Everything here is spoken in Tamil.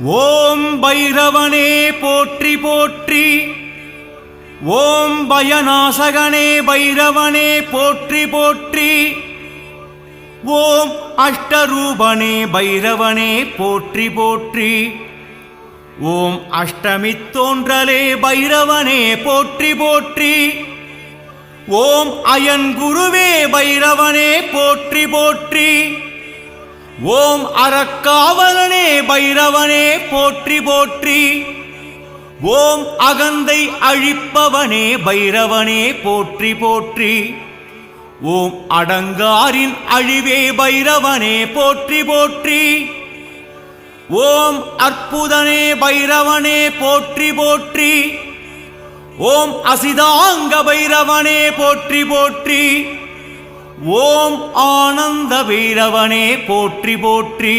ஓம் பைரவனே போற்றி போற்றி. ஓம் பயநாசகனே பைரவனே போற்றி போற்றி. ஓம் அஷ்டரூபனே பைரவனே போற்றி போற்றி. ஓம் அஷ்டமித்தோன்றலே பைரவனே போற்றி போற்றி. ஓம் அயன் குருவே பைரவனே போற்றி போற்றி. ஓம் அறக்காவலனே பைரவனே போற்றி போற்றி. ஓம் அகந்தை அழிப்பவனே பைரவனே போற்றி போற்றி. ஓம் அடங்காரின் அழிவே பைரவனே போற்றி போற்றி. ஓம் அற்புதனே பைரவனே போற்றி போற்றி. ஓம் அசிதாங்க பைரவனே போற்றி போற்றி. ஓம் ஆனந்த பைரவனே போற்றி போற்றி.